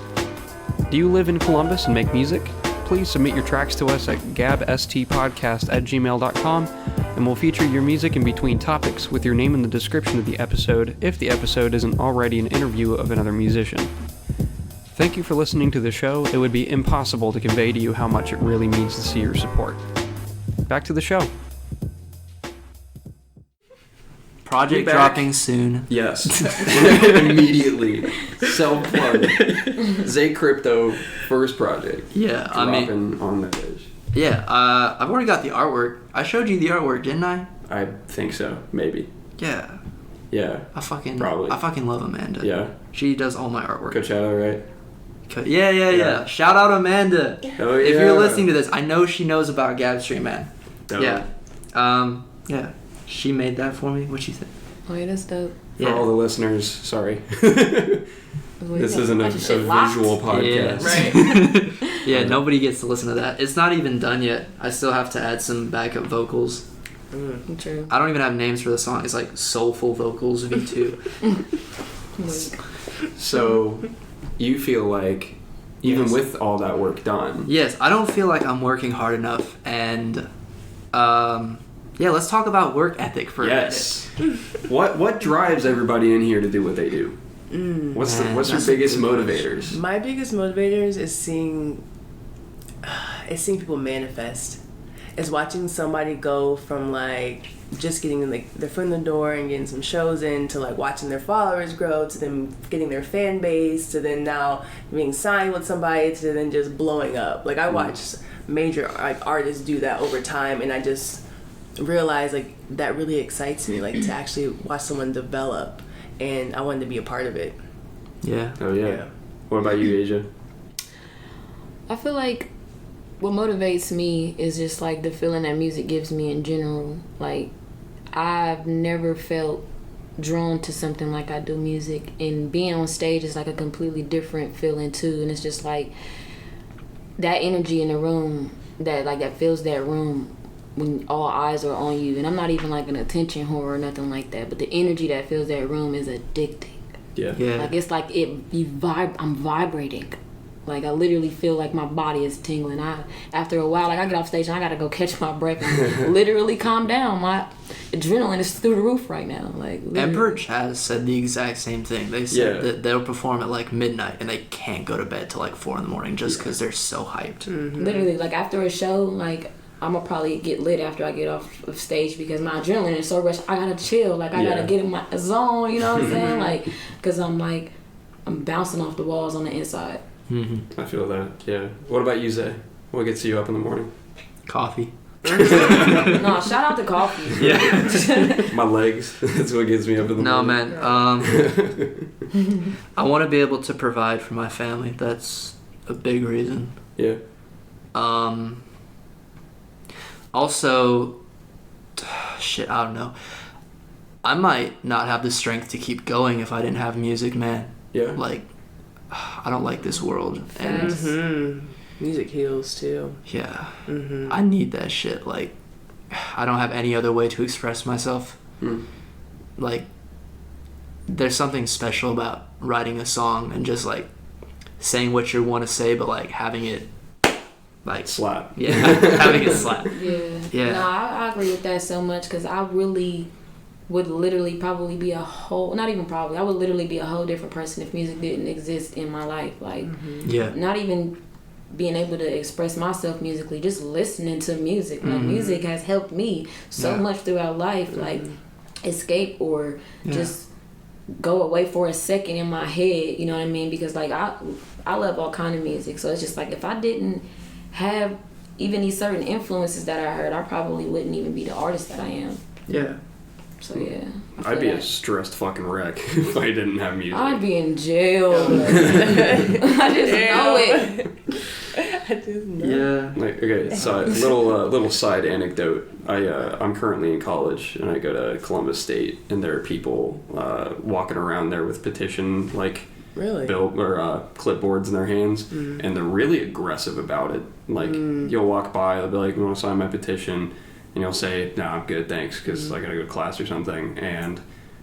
Do you live in Columbus and make music? Please submit your tracks to us at gabstpodcast@gmail.com, and we'll feature your music in between topics with your name in the description of the episode if the episode isn't already an interview of another musician. Thank you for listening to the show. It would be impossible to convey to you how much it really means to see your support. Back to the show. Project dropping soon. Yes. Immediately. Self-plug. Zay Krypto, first project. Yeah, dropping on the page. Yeah, I've already got the artwork. I showed you the artwork, didn't I? I think so. Maybe. Yeah. Yeah. I fucking love Amanda. Yeah. She does all my artwork. Coachella, right? Yeah. Shout out Amanda. Oh, yeah. If you're listening to this, I know she knows about Gab Street, man. Dope. Yeah. Yeah. She made that for me. What'd she think? Oh, yeah, that's dope. For all the listeners, sorry. This isn't a visual podcast. Right. Yeah, nobody gets to listen to that. It's not even done yet. I still have to add some backup vocals. True. I don't even have names for the song. It's like Soulful Vocals V2. So, you feel like, even with all that work done... Yes, I don't feel like I'm working hard enough. And, let's talk about work ethic for a minute. What drives everybody in here to do what they do? What's your biggest motivators? My biggest motivators is seeing people manifest. It's watching somebody go from like just getting their foot in the door and getting some shows in to like watching their followers grow to them getting their fan base to then now being signed with somebody to then just blowing up. Like I watch major like artists do that over time, and I just realize like that really excites me, like to actually watch someone develop, and I wanted to be a part of it. Yeah. Oh yeah. What about you, Asia? I feel like what motivates me is just like the feeling that music gives me in general. Like I've never felt drawn to something like I do music, and being on stage is like a completely different feeling too, and it's just like that energy in the room that fills that room when all eyes are on you. And I'm not even like an attention whore or nothing like that, but the energy that fills that room is addicting. Yeah. Like it's like I'm vibrating. Like I literally feel like my body is tingling. After a while, like I get off stage and I gotta go catch my breath and literally calm down. My adrenaline is through the roof right now. Like literally. Emperor Chaz said the exact same thing. They said that they'll perform at like midnight and they can't go to bed till like 4 a.m. just because they're so hyped. Mm-hmm. Literally, like after a show, like I'm gonna probably get lit after I get off of stage because my adrenaline is so rushed. I gotta chill. Like I gotta get in my zone. You know what I'm saying? Like because I'm bouncing off the walls on the inside. Mm-hmm. I feel that. Yeah. What about you, Zay? What gets you up in the morning? Coffee. No, shout out to coffee. Yeah. My legs. That's what gets me up in the morning. No, man. I want to be able to provide for my family. That's a big reason. Yeah. Also, I don't know. I might not have the strength to keep going if I didn't have music, man. Yeah. Like, I don't like this world. And music heals too. Yeah. I need that shit. Like, I don't have any other way to express myself. Like, there's something special about writing a song and just like saying what you want to say, but like having it like slap. Yeah, having it slap. Yeah. No, I agree with that so much because I really would literally probably be I would literally be a whole different person if music didn't exist in my life. Like, not even being able to express myself musically, just listening to music. Like, music has helped me so much throughout life. Like, escape or just go away for a second in my head, you know what I mean? Because, like, I love all kind of music. So it's just like, if I didn't have even these certain influences that I heard, I probably wouldn't even be the artist that I am. Yeah. So yeah, I'd be a stressed fucking wreck if I didn't have music. I'd be in jail. I just know it. I just know. Yeah. Like, okay, so little side anecdote. I'm currently in college and I go to Columbus State, and there are people walking around there with petition Really? clipboards in their hands, and they're really aggressive about it. Like, you'll walk by, they'll be like, "You want to sign my petition?" And you'll say, "No, I'm good, thanks, because I gotta go to class or something." And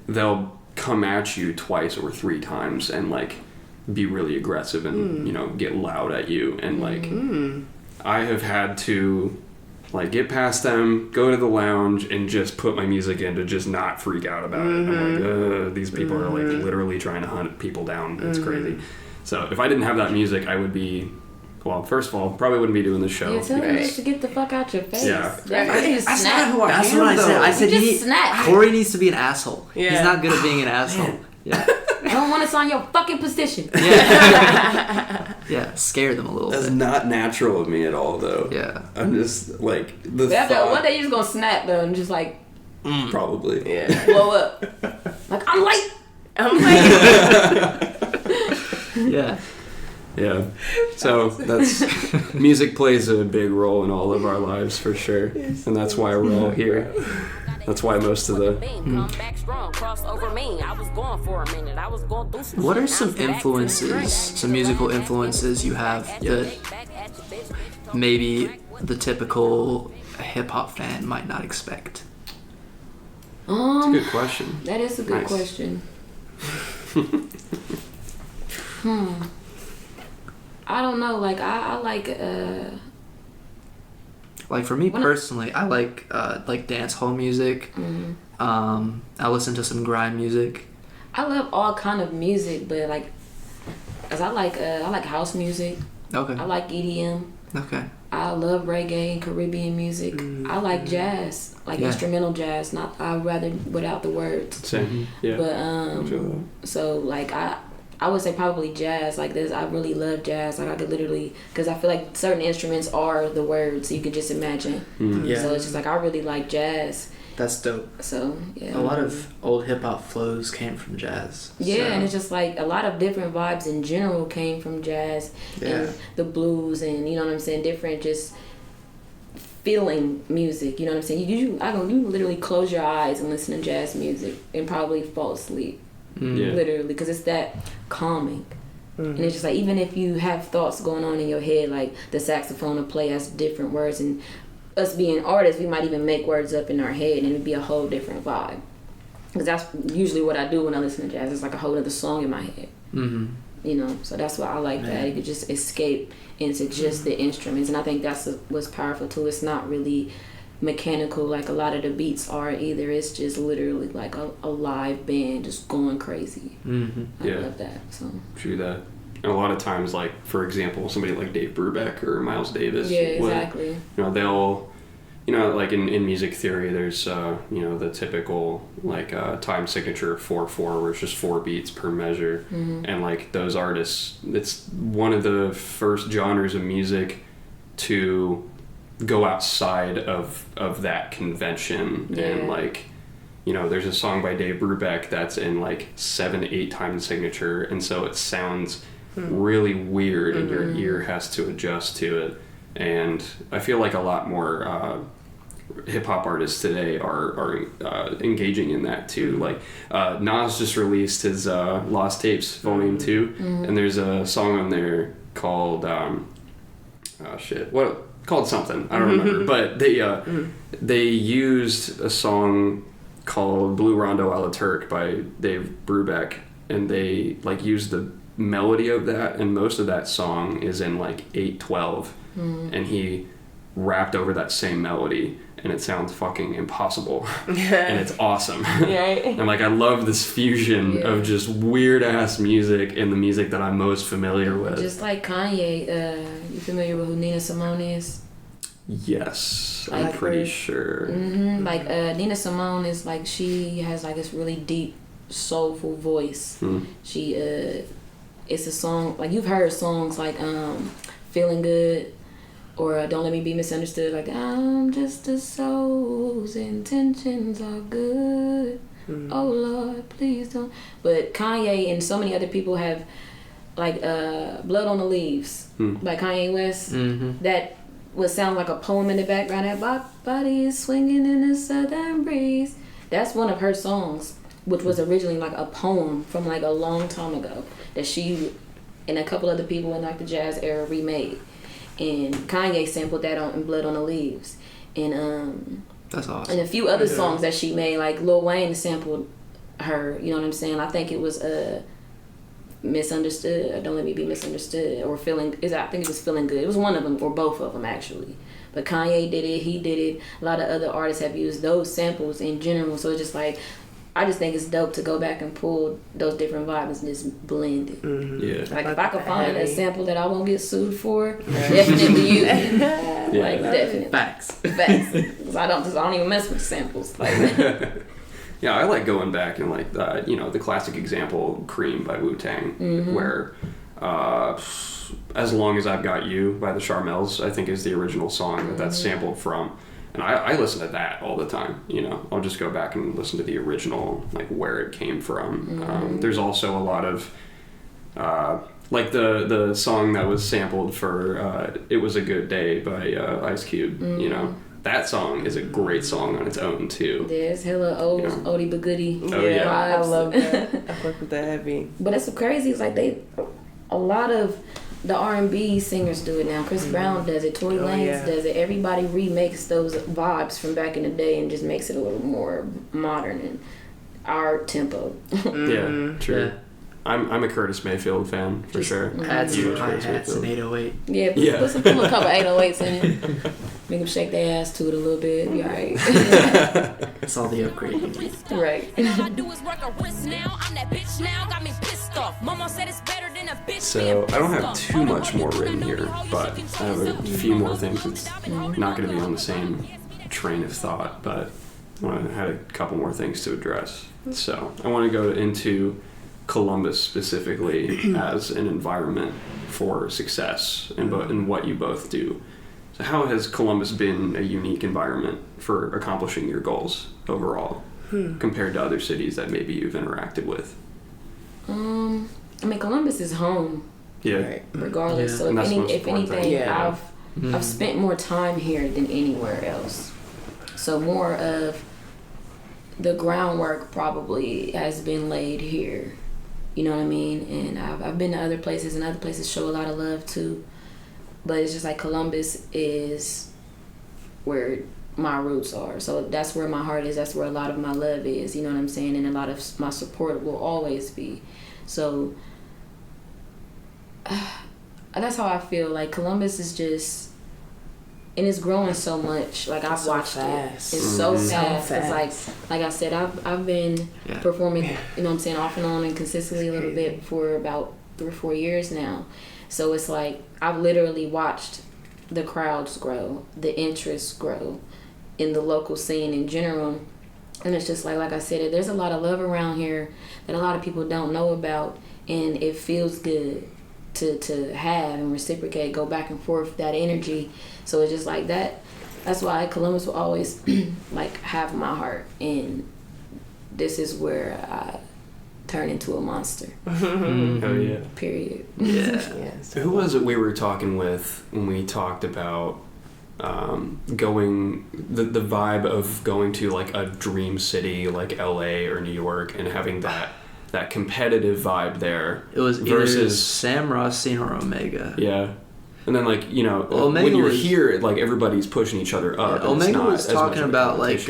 they'll come at you twice or 3 times and like be really aggressive and get loud at you. And like, I have had to like get past them, go to the lounge, and just put my music in to just not freak out about it. I'm like, these people are like literally trying to hunt people down. It's crazy. So if I didn't have that music, I would be, well, first of all, probably wouldn't be doing the show. Yeah, tell him just to get the fuck out your face. Yeah. That's not who I That's am, what I said. I said just snap. Cory needs to be an asshole. Yeah. He's not good at being an asshole. Yeah. I don't want to sign your fucking petition. Yeah, scare them a little That's bit. not natural of me at all, though. Yeah. I'm just like the One thought. day you're just gonna snap though and just like Probably. Yeah. blow up. Like, I'm late. Yeah. Yeah. So that's music plays a big role in all of our lives for sure, and that's why we're all here. That's why most of the. What are some influences, some musical influences you have that maybe the typical hip hop fan might not expect? That's a good question. That is a good Nice. question. I don't know. Like I Like for me personally, I like dance hall music. I listen to some grime music. I love all kind of music, but like, cause I like house music. Okay. I like EDM. Okay. I love reggae and Caribbean music. I like jazz, like instrumental jazz. I'd rather without the words. Same. Yeah. But so like I would say probably jazz. Like this, I really love jazz. Like I could literally, because I feel like certain instruments are the words, so you could just imagine. Yeah. So it's just like I really like jazz. That's dope. So yeah. A lot of old hip hop flows came from jazz. Yeah, so. and it's just like a lot of different vibes in general came from jazz and the blues, and you know what I'm saying, different just feeling music. You know what I'm saying? You literally close your eyes and listen to jazz music and probably fall asleep. Literally, because it's that calming. And it's just like, even if you have thoughts going on in your head, like the saxophone will play as different words, and us being artists, we might even make words up in our head and it'd be a whole different vibe. Because that's usually what I do when I listen to jazz. It's like a whole other song in my head. You know, so that's why I like that. You could just escape into just the instruments, and I think that's what's powerful too. It's not really mechanical like a lot of the beats are either. It's just literally like a live band just going crazy. I love that. So True that. And a lot of times, like for example, somebody like Dave Brubeck or Miles Davis. yeah, exactly. They'll, like in music theory, there's the typical like time signature 4/4, where it's just 4 beats per measure, and like those artists, it's one of the first genres of music to go outside of that convention. And like, there's a song by Dave Brubeck that's in like 7-8 time signature, and so it sounds really weird, and your ear has to adjust to it. And I feel like a lot more hip-hop artists today are engaging in that too. Like Nas just released his Lost Tapes Volume 2, and there's a song on there called called something, I don't remember, but they used a song called Blue Rondo a la Turk by Dave Brubeck, and they like used the melody of that, and most of that song is in like 8/12, and he rapped over that same melody, and it sounds fucking impossible. And it's awesome. And like, I love this fusion of just weird ass music and the music that I'm most familiar with. Just like Kanye, you familiar with who Nina Simone is? Yes, I'm pretty sure. Like Nina Simone is like, she has like this really deep, soulful voice. She it's a song, like you've heard songs like Feeling Good, or Don't Let Me Be Misunderstood, like I'm just a soul's intentions are good. Oh Lord, please don't. But Kanye and so many other people have like Blood on the Leaves by Kanye West. That would sound like a poem in the background. That body is swinging in the southern breeze. That's one of her songs. which was originally like a poem from like a long time ago that she and a couple other people in like the jazz era remade. And Kanye sampled that on Blood on the Leaves. And that's awesome. And a few other songs that she made, like Lil Wayne sampled her, you know what I'm saying? I think it was Misunderstood, Don't Let Me Be Misunderstood, or I think it was Feeling Good. It was one of them, or both of them actually. But Kanye did it, he did it. A lot of other artists have used those samples in general. So it's just like, I just think it's dope to go back and pull those different vibes and just blend it. Mm-hmm. Yeah. Like if I could find a sample that I won't get sued for, definitely use it. Like definitely. Facts. Cause I don't even mess with samples. Like. Yeah, I like going back and like the classic example, Cream by Wu-Tang, where As Long As I've Got You by the Charmels, I think is the original song that's sampled from. And I listen to that all the time, I'll just go back and listen to the original, like where it came from. There's also a lot of, like the song that was sampled for It Was a Good Day by Ice Cube, That song is a great song on its own, too. There's hella oldie but goodie. Oh, yeah. I love that. I fuck with that heavy. But it's so crazy. It's like a lot of the R&B singers do it now. Chris Brown does it. Tory Lanez does it. Everybody remakes those vibes from back in the day and just makes it a little more modern and our tempo. Yeah, true. Yeah. I'm a Curtis Mayfield fan, for sure. Add some hi-hats and 808. Yeah, put a couple 808s in it. Make them shake their ass to it a little bit. Be alright. That's all the upgrade you need. Right. So I don't have too much more written here, but I have a few more things. It's not going to be on the same train of thought, but I had a couple more things to address. So I want to go into Columbus specifically as an environment for success and what you both do. So how has Columbus been a unique environment for accomplishing your goals overall compared to other cities that maybe you've interacted with? Columbus is home. Yeah. Regardless. Yeah. So if anything, Yeah. I've spent more time here than anywhere else. So more of the groundwork probably has been laid here. You know what I mean? And I've been to other places, and other places show a lot of love too. But it's just like Columbus is where my roots are. So that's where my heart is. That's where a lot of my love is. You know what I'm saying? And a lot of my support will always be. So that's how I feel. Like Columbus is just, and it's growing so much. Like I've watched it. It's so fast. It's like I said, I've been performing, you know what I'm saying, off and on and consistently a little bit for about 3 or 4 years now. So it's like I've literally watched the crowds grow, the interest grow in the local scene in general. And it's just like I said, there's a lot of love around here that a lot of people don't know about, and it feels good to have and reciprocate, go back and forth that energy. So it's just like that. That's why Columbus will always like have my heart, and this is where I turn into a monster. Oh yeah. Period. Yeah. Who was it we were talking with when we talked about going the vibe of going to like a dream city like LA or New York and having that competitive vibe there? It was versus either Sam Rothstein or Omega. Yeah. And then Omega when you're here, like everybody's pushing each other up. Yeah, Omega was talking about like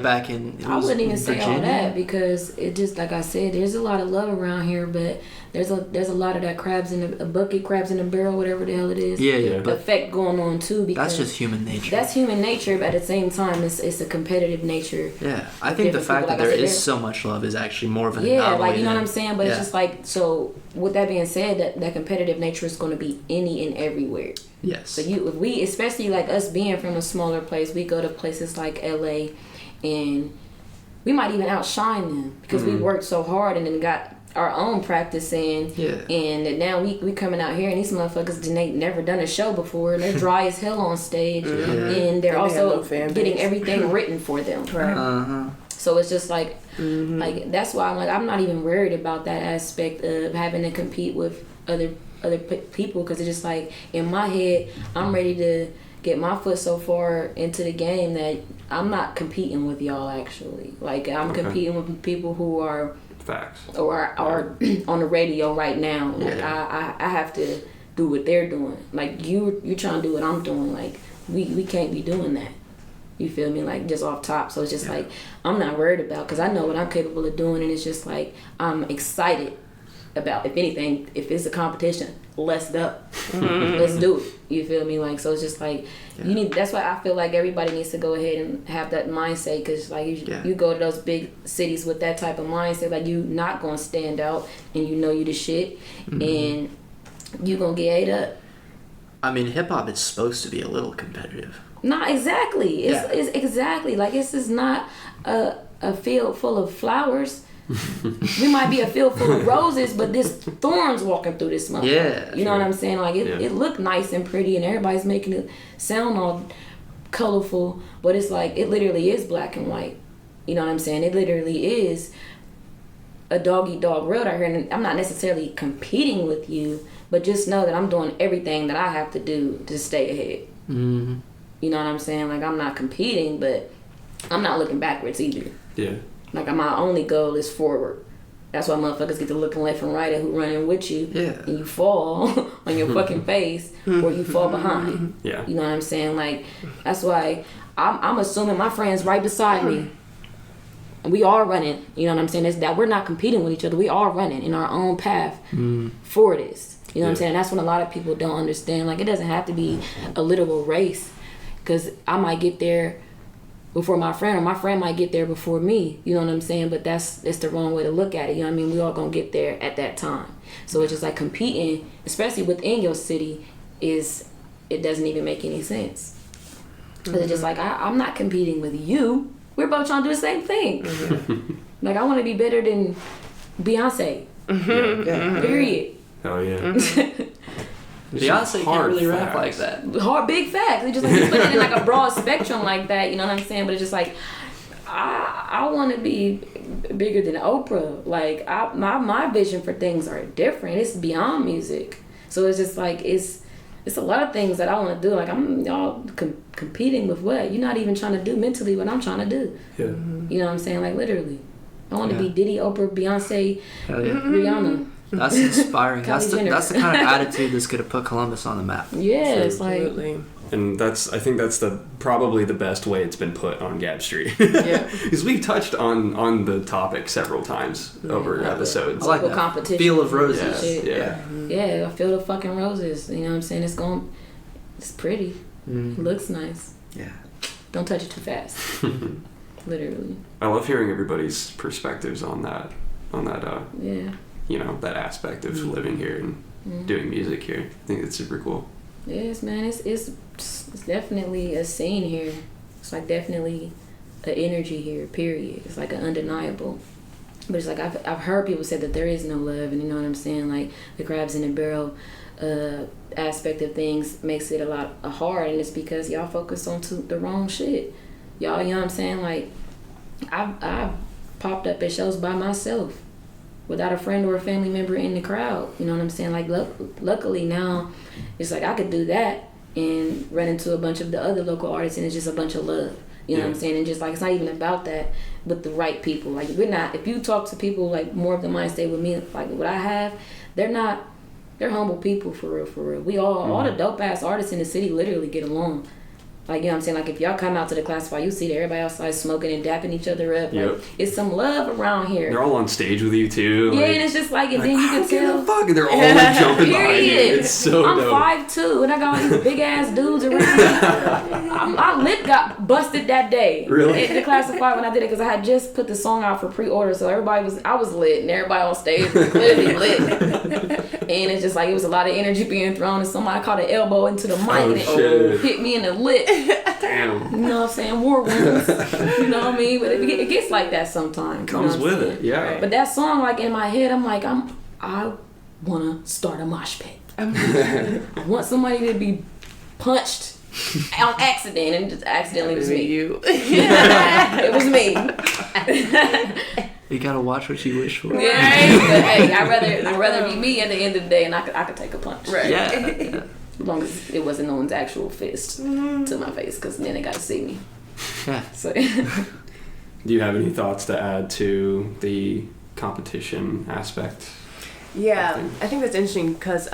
back in. I wouldn't even say Virginia. all that, because it just, like I said, there's a lot of love around here, but there's a lot of that crabs in a bucket, crabs in a barrel, whatever the hell it is. Yeah. But effect going on too, because that's just human nature. That's human nature, but at the same time, it's a competitive nature. Yeah, I think the fact that there is so much love is actually more of an anomaly. Yeah, like you know what I'm saying. But it's just like, so with that being said, that competitive nature is going to be any and everywhere. Yes. So if we, especially like us being from a smaller place, we go to places like LA, and we might even outshine them because we worked so hard and then got our own practice in. Yeah. And now we coming out here, and these motherfuckers ain't never done a show before, and they're dry as hell on stage, and they're also getting everything written for them. Right. So it's just like that's why I'm not even worried about that aspect of having to compete with other people, because it's just like in my head I'm ready to get my foot so far into the game that I'm not competing with y'all actually. Like I'm competing with people who are facts or are on the radio right now. Like I have to do what they're doing. Like you're trying to do what I'm doing. Like we can't be doing that. You feel me? Like just off top. So it's just like I'm not worried about because I know what I'm capable of doing, and it's just like I'm excited about. If anything, if it's a competition, let's go. Let's do it. You feel me? Like so, it's just like you need. That's why I feel like everybody needs to go ahead and have that mindset because like you go to those big cities with that type of mindset, like you not gonna stand out, and you know you the shit, and you gonna get ate up. I mean, hip hop is supposed to be a little competitive. Not exactly. It's exactly like this is not a field full of flowers. We might be a field full of roses, but there's thorns walking through this motherfucker. Yeah, you know what I'm saying? Like it looked nice and pretty, and everybody's making it sound all colorful, but it's like it literally is black and white. You know what I'm saying? It literally is a dog-eat-dog world out here, and I'm not necessarily competing with you, but just know that I'm doing everything that I have to do to stay ahead. Mm-hmm. You know what I'm saying? Like, I'm not competing, but I'm not looking backwards either. Yeah. Like, my only goal is forward. That's why motherfuckers get to looking left and right at who running with you. Yeah. And you fall on your fucking face or you fall behind. Yeah. You know what I'm saying? Like, that's why I'm assuming my friend's right beside me. And we are running. You know what I'm saying? It's that we're not competing with each other. We are running in our own path for this. You know what I'm saying? That's when a lot of people don't understand. Like, it doesn't have to be a literal race. Because I might get there before my friend, or my friend might get there before me. You know what I'm saying? But it's the wrong way to look at it. You know what I mean? We all gonna get there at that time. So it's just like competing, especially within your city, it doesn't even make any sense. Because it's just like, I'm not competing with you. We're both trying to do the same thing. Like, I want to be better than Beyonce. Period. Hell yeah. Beyonce can't really rap like that. Hard, big facts. It's just like you put it in like a broad spectrum like that, you know what I'm saying? But it's just like, I want to be bigger than Oprah. Like, my vision for things are different. It's beyond music. So it's just like, it's a lot of things that I want to do. Like, I'm y'all competing with what? You're not even trying to do mentally what I'm trying to do. Yeah. You know what I'm saying? Like, literally. I want to be Diddy, Oprah, Beyonce, Rihanna. That's inspiring. That's the kind of attitude that's going to put Columbus on the map. Yeah, it's like, and I think that's probably the best way it's been put on Gab Street. Yeah, because we've touched on the topic several times over episodes. I like that. Competition. Field of roses. Yeah, a field of fucking roses. You know what I'm saying? It's pretty. It looks nice. Yeah. Don't touch it too fast. Literally. I love hearing everybody's perspectives on that. Yeah. You know, that aspect of living here and doing music here. I think it's super cool. Yes, man. It's definitely a scene here. It's like definitely an energy here, period. It's like an undeniable. But it's like I've heard people say that there is no love, and you know what I'm saying? Like the crabs in the barrel aspect of things makes it a lot hard, and it's because y'all focus on the wrong shit. Y'all, you know what I'm saying? Like I've popped up at shows by myself, without a friend or a family member in the crowd. You know what I'm saying? Like, luckily now, it's like I could do that and run into a bunch of the other local artists, and it's just a bunch of love. You know what I'm saying? And just like, it's not even about that, but the right people. Like, if you talk to people like more of the mind state with me, like what I have, they're humble people for real. We all the dope ass artists in the city literally get along. Like, you know what I'm saying? Like, if y'all come out to the classified, you see that everybody outside smoking and dapping each other up. Like, it's some love around here. They're all on stage with you, too. Yeah, and it's just like, and then you can tell. Fuck, and they're all like jumping behind you. It's so dope. I'm 5'2", and I got all these big-ass dudes around me. My lip got busted that day. Really? At the classified when I did it, because I had just put the song out for pre-order, so I was lit, and everybody on stage was clearly lit. And it's just like, it was a lot of energy being thrown, and somebody caught an elbow into the mic, and it hit me in the lip. Damn. You know what I'm saying? War wounds. You know what I mean? But it gets like that sometimes. Comes with it, yeah. But that song, like, in my head, I'm like, I want to start a mosh pit. I want somebody to be punched on accident, and just accidentally it was me. You. It was me. You gotta watch what you wish for. Yeah, but hey, I'd rather be me at the end of the day, and I could take a punch. Right. Yeah. As long as it wasn't no one's actual fist to my face, because then they got to see me. Yeah. So. Do you have any thoughts to add to the competition aspect? Yeah, I think that's interesting because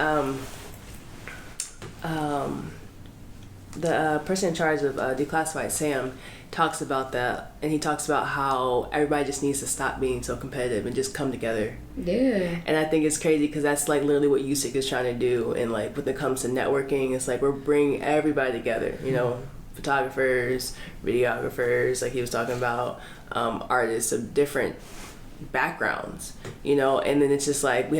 the person in charge of Declassified, Sam, talks about that, and he talks about how everybody just needs to stop being so competitive and just come together. Yeah. And I think it's crazy because that's like literally what USIC is trying to do. And like when it comes to networking, it's like we're bringing everybody together, you know, photographers, videographers, like he was talking about, artists of different backgrounds, you know, and then it's just like we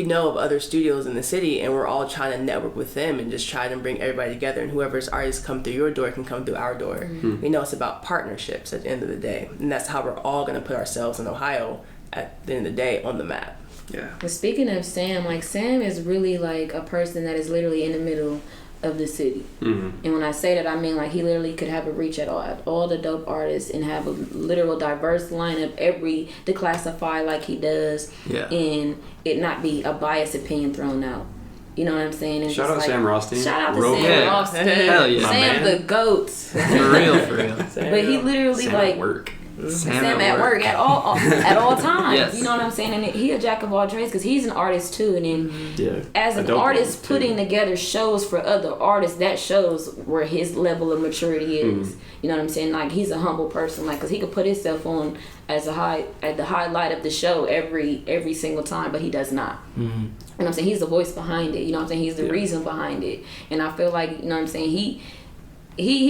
know of other studios in the city, and we're all trying to network with them and just try to bring everybody together, and whoever's artists come through your door can come through our door. You know, it's about partnerships at the end of the day, and that's how we're all going to put ourselves in Ohio at the end of the day on the map. Yeah. But speaking of Sam, like Sam is really like a person that is literally in the middle of the city. And when I say that, I mean like he literally could have a reach at all the dope artists and have a literal diverse lineup, every declassified like he does, and it not be a biased opinion thrown out. You know what I'm saying? And Shout out like, Sam Rothstein. Shout out to Real Sam quick. Rothstein. Hell yeah. Sam the GOAT. For real, for real. But he literally Sam like at work. Sam at work at all times. Yes. You know what I'm saying? And he a jack of all trades because he's an artist too. And then as an dope artist one, putting together shows for other artists, that shows where his level of maturity is. You know what I'm saying? Like he's a humble person, like because he could put himself on as the highlight of the show every single time, but he does not. You know what I'm saying? He's the voice behind it. You know what I'm saying? He's the reason behind it. And I feel like, you know what I'm saying, he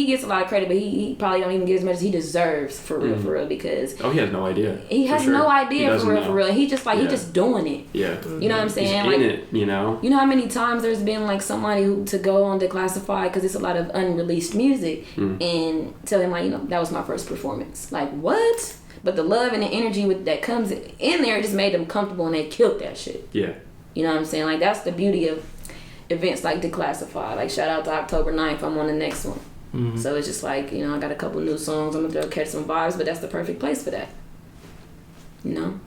gets a lot of credit, but he probably don't even get as much as he deserves for real because he has no idea. He has no idea for real. He just he just doing it. Yeah. You know what I'm saying? He's like in it, you know? You know how many times there's been like somebody who to go on Declassified because it's a lot of unreleased music and tell him like, you know, that was my first performance. Like what? But the love and the energy that comes in there just made them comfortable and they killed that shit. Yeah. You know what I'm saying? Like that's the beauty of events like Declassified. Like shout out to October 9th. I'm on the next one. So it's just like, you know, I got a couple new songs. I'm gonna catch some vibes, but that's the perfect place for that. You know?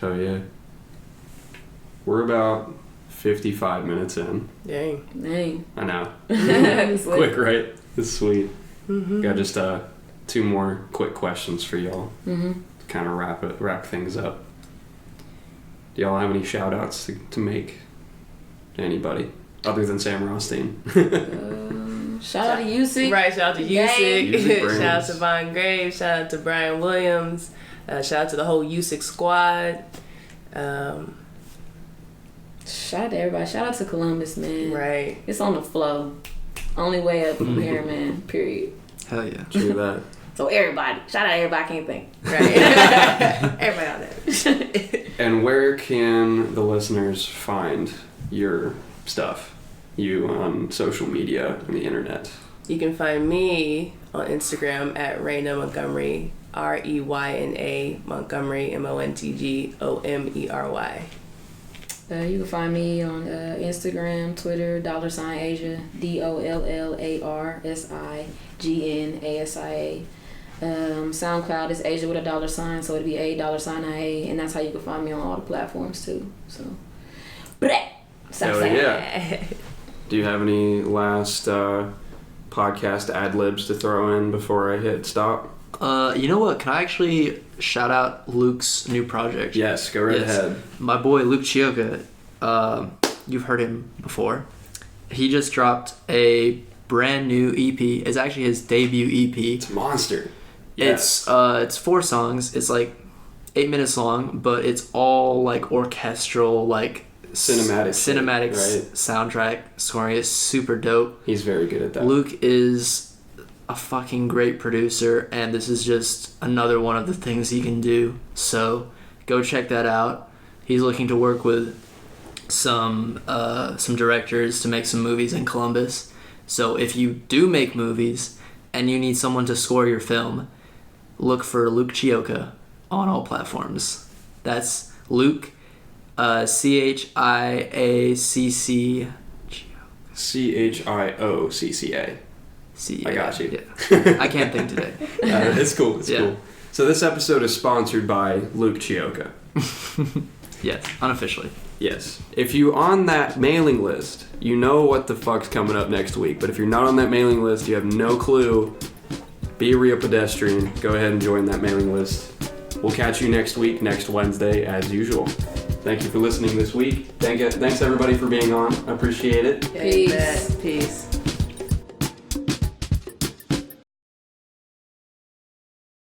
Oh yeah. We're about 55 minutes in. Dang. I know. It's Quick, right? It's sweet. Got just 2 more quick questions for y'all. To kind of wrap things up. Do y'all have any shout outs to make to anybody other than Sam Rothstein? Shout out to USIC. Right, shout out to USIC USIC. Shout out to Von Graves. Shout out to Brian Williams. Shout out to the whole USIC squad. Shout out to everybody. Shout out to Columbus, man. Right. It's on the flow. Only way up from here, man. Period. Hell yeah. True that. So everybody. Shout out to everybody I can't think. Right. Everybody out there. And where can the listeners find your stuff? You on social media and the internet? You can find me on Instagram at Reyna Montgomery, Reyna Montgomery, MONTGOMERY. You can find me on Instagram, Twitter, $Asia, DOLLARSIGNASIA. SoundCloud is Asia with $, so it'd be $A, and that's how you can find me on all the platforms too. So, yeah. Do you have any last podcast ad libs to throw in before I hit stop? You know what? Can I actually shout out Luke's new project? Yes, go right ahead. My boy Luke Chioka. You've heard him before. He just dropped a brand new EP. It's actually his debut EP. It's a monster. Yes. It's 4 songs. It's like 8 minutes long, but it's all like orchestral, like cinematic right? soundtrack scoring. Is super dope. He's very good at that. Luke is a fucking great producer, and this is just another one of the things he can do. So go check that out. He's looking to work with some directors to make some movies in Columbus. So if you do make movies and you need someone to score your film, look for Luke Chioka on all platforms. That's Luke, CHIACC. CHIOCCA. I got you. Yeah. I can't think today. It's cool. It's cool. So this episode is sponsored by Luke Chioka. Yes, unofficially. Yes. If you on that mailing list, you know what the fuck's coming up next week. But if you're not on that mailing list, you have no clue. Be a real pedestrian. Go ahead and join that mailing list. We'll catch you next week, next Wednesday, as usual. Thank you for listening this week. Thanks everybody for being on. I appreciate it. Peace. Peace.